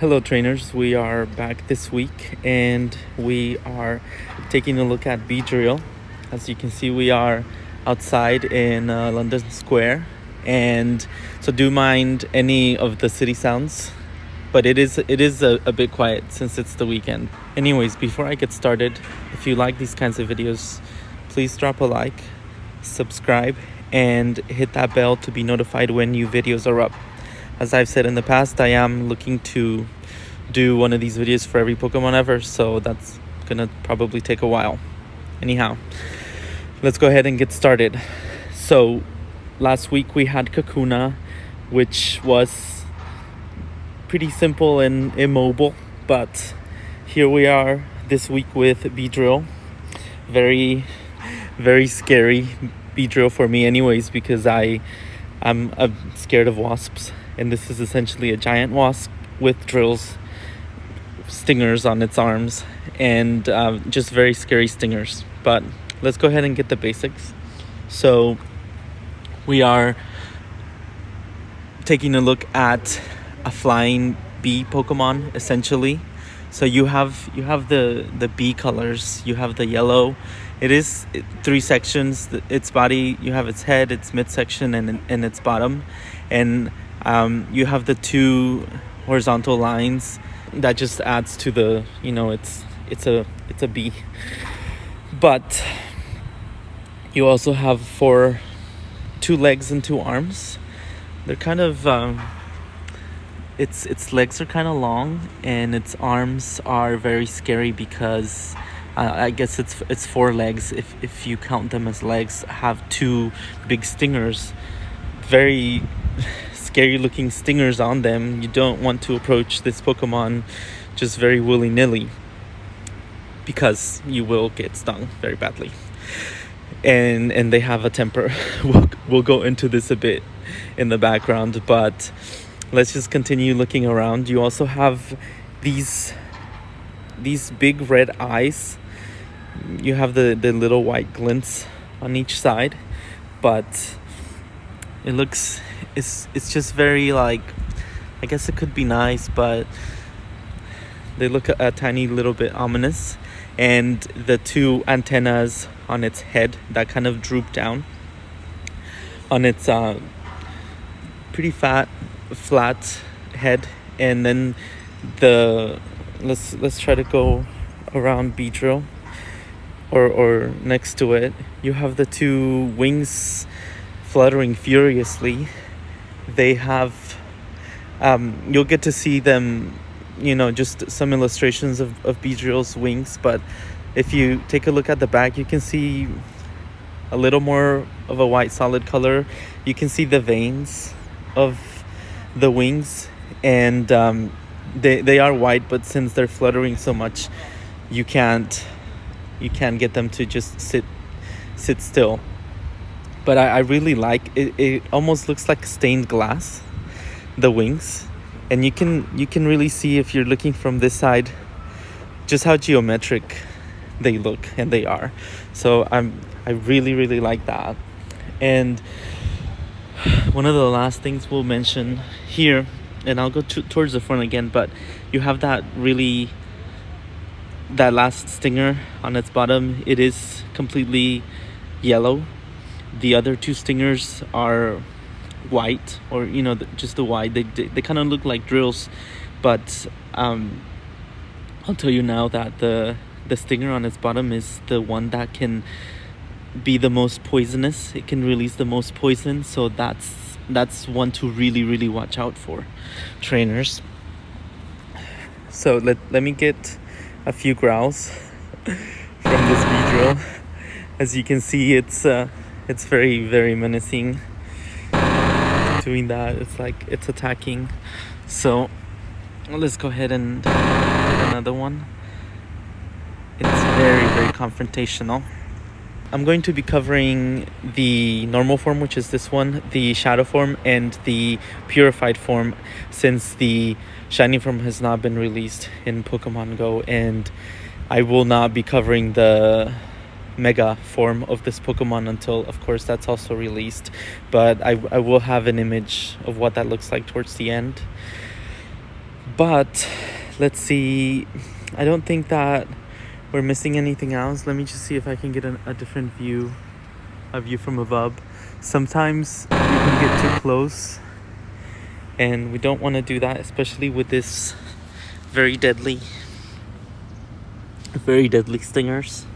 Hello trainers, we are back this week and we are taking a look at Beedrill. As you can see, we are outside in London Square, and so do mind any of the city sounds, but it is a bit quiet since it's the weekend. Anyways, before I get started, if you like these kinds of videos, please drop a like, subscribe, and hit that bell to be notified when new videos are up. As I've said in the past, I am looking to do one of these videos for every Pokemon ever, so that's gonna probably take a while. Anyhow, let's go ahead and get started. So last week we had Kakuna, which was pretty simple and immobile, but here we are this week with Beedrill. Very, very scary Beedrill for me anyways, because I'm scared of wasps. And this is essentially a giant wasp with drills, stingers on its arms, and just very scary stingers. But let's go ahead and get the basics. So we are taking a look at a flying bee Pokemon, essentially. So you have the bee colors. You have the yellow. It is 3 sections. Its body, you have its head, its midsection, and its bottom, and you have the 2 horizontal lines that just adds to the, it's a bee. But you also have 2 legs and 2 arms. They're kind of its legs are kind of long, and its arms are very scary because I guess it's 4 legs if you count them as legs. Have 2 big stingers, very scary looking stingers on them. You don't want to approach this Pokemon just very willy-nilly, because you will get stung very badly, and they have a temper. We'll go into this a bit in the background, but let's just continue looking around. You also have these big red eyes. You have the little white glints on each side, but it's just very, like, I guess it could be nice, but they look a tiny little bit ominous. And the 2 antennas on its head that kind of droop down on its pretty flat head. And then let's try to go around Beedrill or next to it. You have the 2 wings fluttering furiously. They have you'll get to see them, just some illustrations of Beedrill's wings, but if you take a look at the back, you can see a little more of a white solid color. You can see the veins of the wings, and they are white, but since they're fluttering so much, you can't get them to just sit still. But I really like it. It almost looks like stained glass, the wings, and you can really see, if you're looking from this side, just how geometric they look, and they are. So I really like that. And one of the last things we'll mention here, and I'll go towards the front again, but you have that last stinger on its bottom. It is completely yellow. The other 2 stingers are white, or just the white. They kind of look like drills, but I'll tell you now that the stinger on its bottom is the one that can be the most poisonous. It can release the most poison, so that's one to really watch out for, trainers. So let me get a few growls from this Beedrill. As you can see, it's very, very menacing. Doing that, it's like it's attacking. So let's go ahead and get another one. It's very, very confrontational. I'm going to be covering the normal form, which is this one, the shadow form, and the purified form, since the shiny form has not been released in Pokemon Go, and I will not be covering the mega form of this Pokemon until, of course, that's also released. But I will have an image of what that looks like towards the end. But let's see. I don't think that we're missing anything else. Let me just see if I can get a different view, a view from above. Sometimes you can get too close, and we don't want to do that, especially with this very deadly stingers.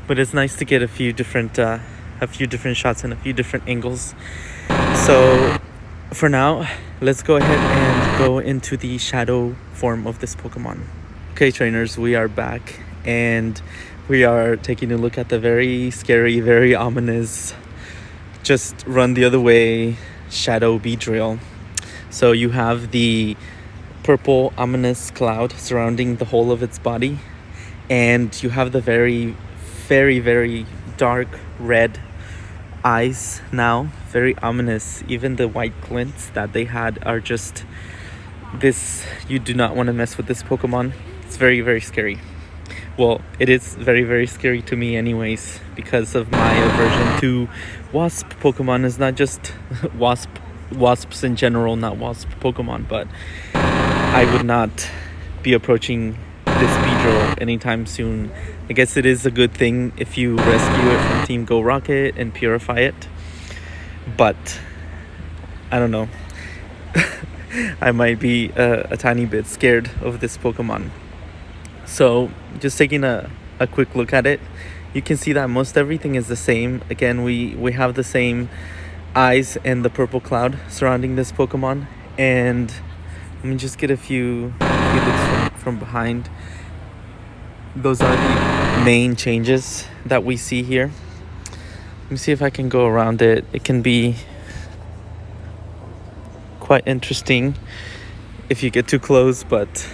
But it's nice to get a few different shots and a few different angles. So for now, let's go ahead and go into the shadow form of this Pokemon. Okay, trainers, we are back, and we are taking a look at the very scary, very ominous, just run the other way shadow Beedrill. So you have the purple ominous cloud surrounding the whole of its body, and you have the very, very dark red eyes now, very ominous. Even the white glints that they had are just this. You do not want to mess with this Pokemon. It's very scary. Well, it is very scary to me anyways, because of my aversion to wasp Pokemon. It's not just wasps in general, not wasp Pokemon, but I would not be approaching this Beedrill anytime soon. I guess it is a good thing if you rescue it from Team Go Rocket and purify it, but I don't know. I might be a tiny bit scared of this Pokemon. So just taking a quick look at it, you can see that most everything is the same. Again, we have the same eyes and the purple cloud surrounding this Pokemon. And let me just get a few looks from behind. Those are the main changes that we see here. Let me see if I can go around it. It can be quite interesting if you get too close, but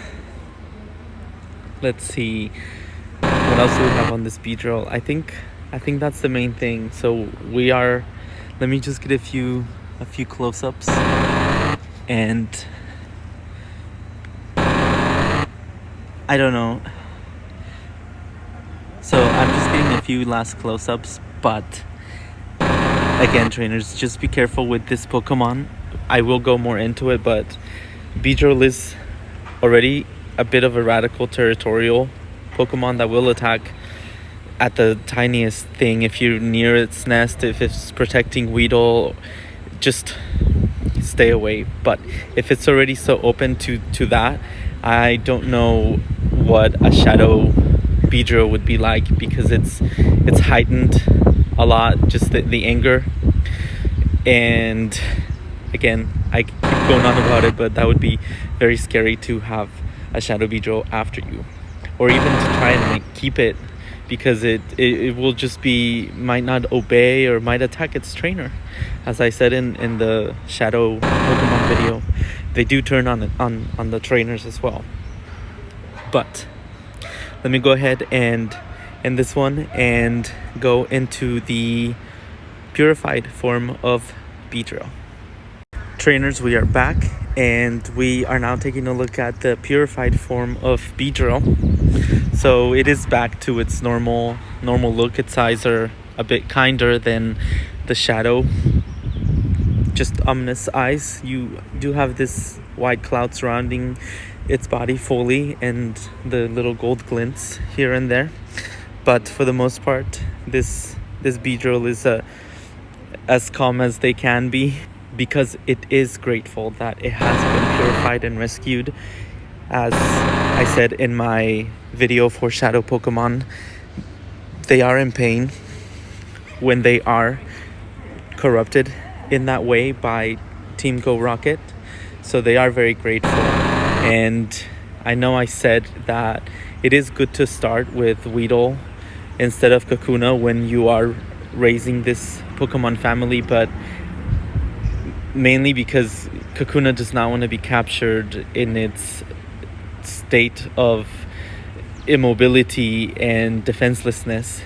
let's see what else do we have on this Beedrill. I think that's the main thing. So let me just get a few close-ups, and I don't know. So I'm just getting a few last close-ups, but again, trainers, just be careful with this Pokemon. I will go more into it, but Beedrill is already a bit of a radical territorial Pokemon that will attack at the tiniest thing. If you're near its nest, if it's protecting Weedle, just stay away. But if it's already so open to that, I don't know what a shadow Beedrill would be like, because it's heightened a lot, just the anger. And again, I keep going on about it, but that would be very scary to have a shadow Beedrill after you, or even to try and keep it, because it will just might not obey or might attack its trainer. As I said in the shadow Pokemon video, they do turn on the trainers as well. But let me go ahead and end this one and go into the purified form of Beedrill. Trainers, we are back, and we are now taking a look at the purified form of Beedrill. So it is back to its normal look. Its eyes are a bit kinder than the shadow, just ominous eyes. You do have this white cloud surrounding its body fully, and the little gold glints here and there. But for the most part, this Beedrill is as calm as they can be, because it is grateful that it has been purified and rescued. As I said in my video for Shadow Pokemon, they are in pain when they are corrupted in that way by Team Go Rocket. So they are very grateful. And I know I said that it is good to start with Weedle instead of Kakuna when you are raising this Pokemon family, but mainly because Kakuna does not want to be captured in its state of immobility and defenselessness.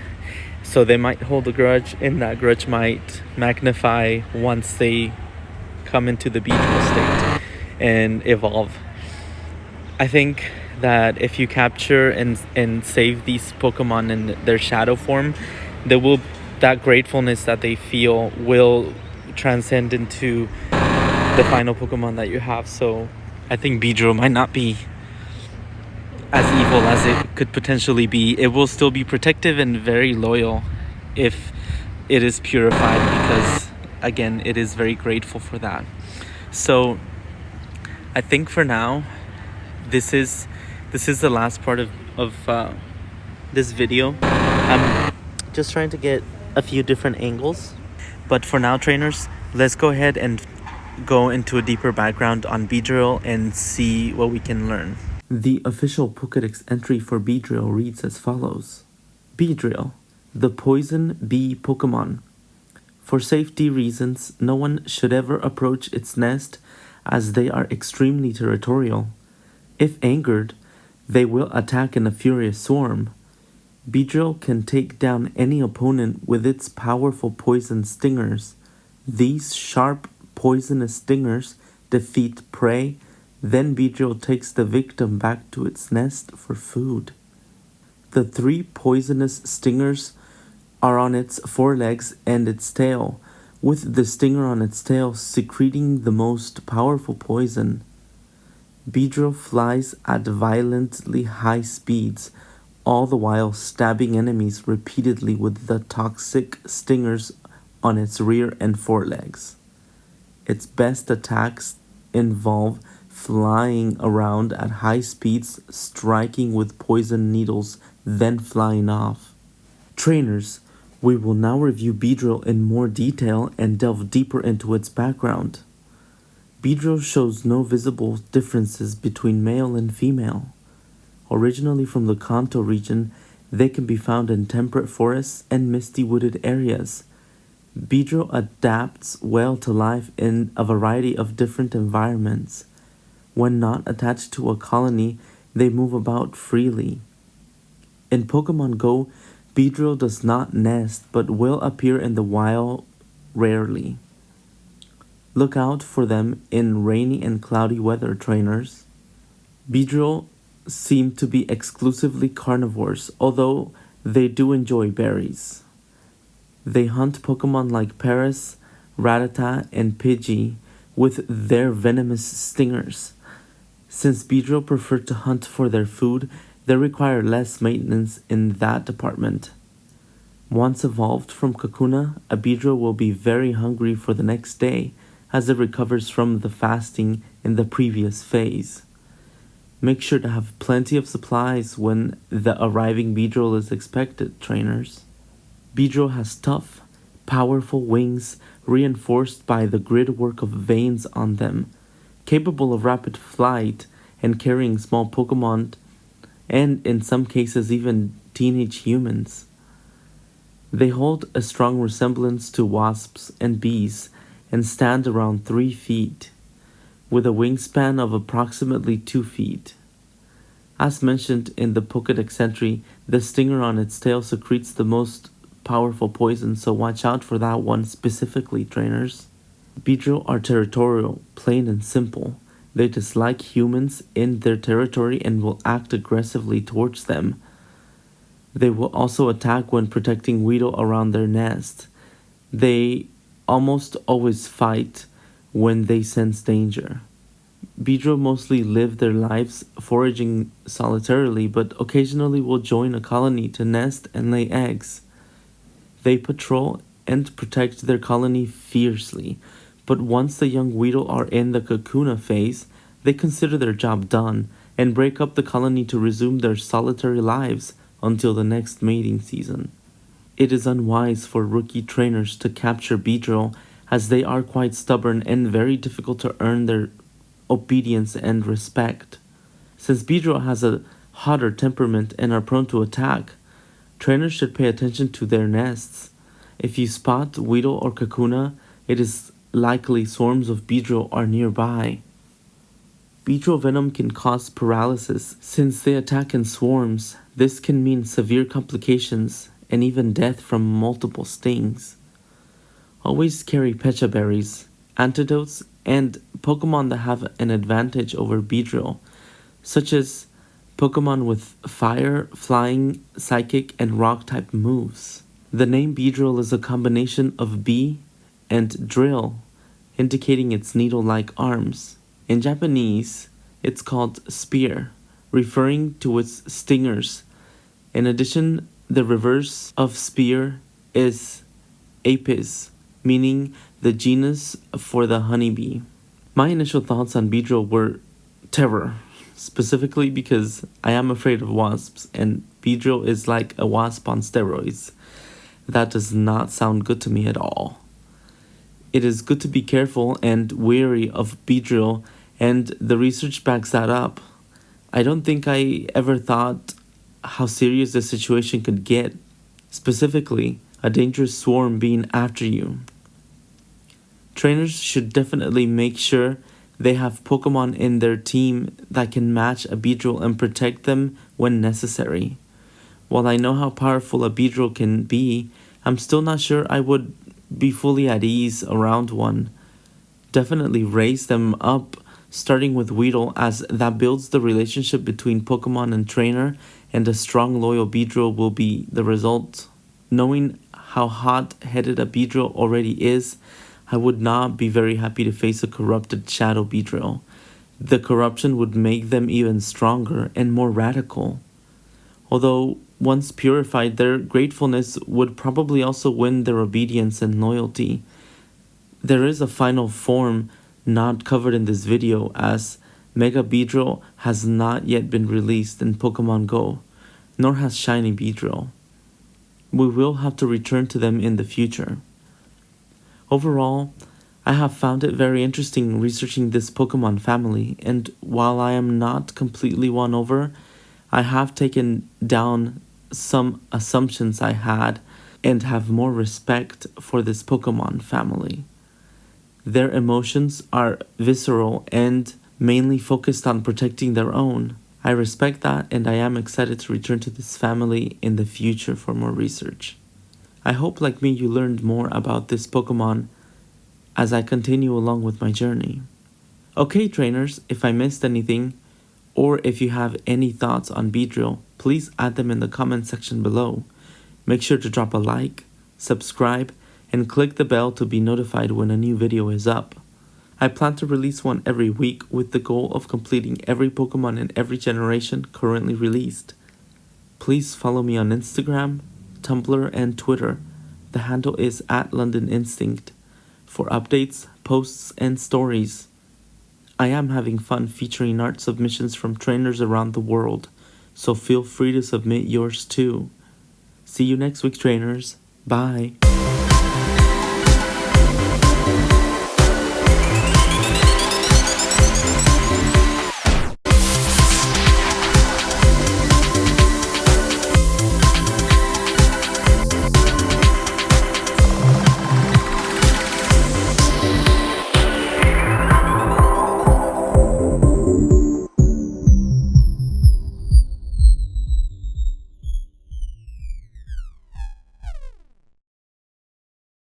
So they might hold a grudge, and that grudge might magnify once they come into the Beedrill state and evolve. I think that if you capture and save these Pokemon in their shadow form, that gratefulness that they feel will transcend into the final Pokemon that you have. So I think Beedrill might not be as evil as it could potentially be. It will still be protective and very loyal if it is purified, because again, it is very grateful for that. So I think for now, this is the last part of this video. I'm just trying to get a few different angles, but for now, trainers, let's go ahead and go into a deeper background on Beedrill and see what we can learn. The official Pokédex entry for Beedrill reads as follows: Beedrill, the poison bee Pokemon. For safety reasons, no one should ever approach its nest, as they are extremely territorial. If angered, they will attack in a furious swarm. Beedrill can take down any opponent with its powerful poison stingers. These sharp, poisonous stingers defeat prey, then Beedrill takes the victim back to its nest for food. The 3 poisonous stingers are on its forelegs and its tail, with the stinger on its tail secreting the most powerful poison. Beedrill flies at violently high speeds, all the while stabbing enemies repeatedly with the toxic stingers on its rear and forelegs. Its best attacks involve flying around at high speeds, striking with poison needles, then flying off. Trainers, we will now review Beedrill in more detail and delve deeper into its background. Beedrill shows no visible differences between male and female. Originally from the Kanto region, they can be found in temperate forests and misty wooded areas. Beedrill adapts well to life in a variety of different environments. When not attached to a colony, they move about freely. In Pokémon Go, Beedrill does not nest but will appear in the wild rarely. Look out for them in rainy and cloudy weather, trainers. Beedrill seem to be exclusively carnivores, although they do enjoy berries. They hunt Pokemon like Paras, Rattata, and Pidgey with their venomous stingers. Since Beedrill prefer to hunt for their food, they require less maintenance in that department. Once evolved from Kakuna, a Beedrill will be very hungry for the next day, as it recovers from the fasting in the previous phase. Make sure to have plenty of supplies when the arriving Beedrill is expected, trainers. Beedrill has tough, powerful wings reinforced by the gridwork of veins on them, capable of rapid flight and carrying small Pokemon, and in some cases even teenage humans. They hold a strong resemblance to wasps and bees and stand around 3 feet, with a wingspan of approximately 2 feet. As mentioned in the Pokédex entry, the stinger on its tail secretes the most powerful poison, so watch out for that one specifically, trainers. Beedrill are territorial, plain and simple. They dislike humans in their territory and will act aggressively towards them. They will also attack when protecting Weedle around their nest. They almost always fight when they sense danger. Beedrill mostly live their lives foraging solitarily, but occasionally will join a colony to nest and lay eggs. They patrol and protect their colony fiercely, but once the young Weedle are in the Kakuna phase, they consider their job done and break up the colony to resume their solitary lives until the next mating season. It is unwise for rookie trainers to capture Beedrill, as they are quite stubborn and very difficult to earn their obedience and respect. Since Beedrill has a hotter temperament and are prone to attack, trainers should pay attention to their nests. If you spot Weedle or Kakuna, it is likely swarms of Beedrill are nearby. Beedrill venom can cause paralysis. Since they attack in swarms, this can mean severe complications and even death from multiple stings. Always carry pecha berries, antidotes, and Pokemon that have an advantage over Beedrill, such as Pokemon with fire, flying, psychic, and rock type moves. The name Beedrill is a combination of bee and drill, indicating its needle-like arms. In Japanese, it's called spear, referring to its stingers. In addition, the reverse of spear is apis, meaning the genus for the honeybee. My initial thoughts on Beedrill were terror, specifically because I am afraid of wasps, and Beedrill is like a wasp on steroids. That does not sound good to me at all. It is good to be careful and wary of Beedrill, and the research backs that up. I don't think I ever thought how serious the situation could get, specifically a dangerous swarm being after you. Trainers should definitely make sure they have Pokemon in their team that can match a Beedrill and protect them when necessary. While I know how powerful a Beedrill can be, I'm still not sure I would be fully at ease around one. Definitely raise them up, starting with Weedle, as that builds the relationship between Pokemon and trainer, and a strong loyal Beedrill will be the result. Knowing how hot-headed a Beedrill already is, I would not be very happy to face a corrupted Shadow Beedrill. The corruption would make them even stronger and more radical. Although, once purified, their gratefulness would probably also win their obedience and loyalty. There is a final form not covered in this video, as Mega Beedrill has not yet been released in Pokémon Go, nor has Shiny Beedrill. We will have to return to them in the future. Overall, I have found it very interesting researching this Pokemon family, and while I am not completely won over, I have taken down some assumptions I had and have more respect for this Pokemon family. Their emotions are visceral and mainly focused on protecting their own. I respect that, and I am excited to return to this family in the future for more research. I hope, like me, you learned more about this Pokemon as I continue along with my journey. Okay, trainers, if I missed anything, or if you have any thoughts on Beedrill, please add them in the comment section below. Make sure to drop a like, subscribe, and click the bell to be notified when a new video is up. I plan to release one every week with the goal of completing every Pokemon in every generation currently released. Please follow me on Instagram, Tumblr, and Twitter. The handle is @LondonInstinct for updates, posts, and stories. I am having fun featuring art submissions from trainers around the world, so feel free to submit yours too. See you next week, trainers. Bye.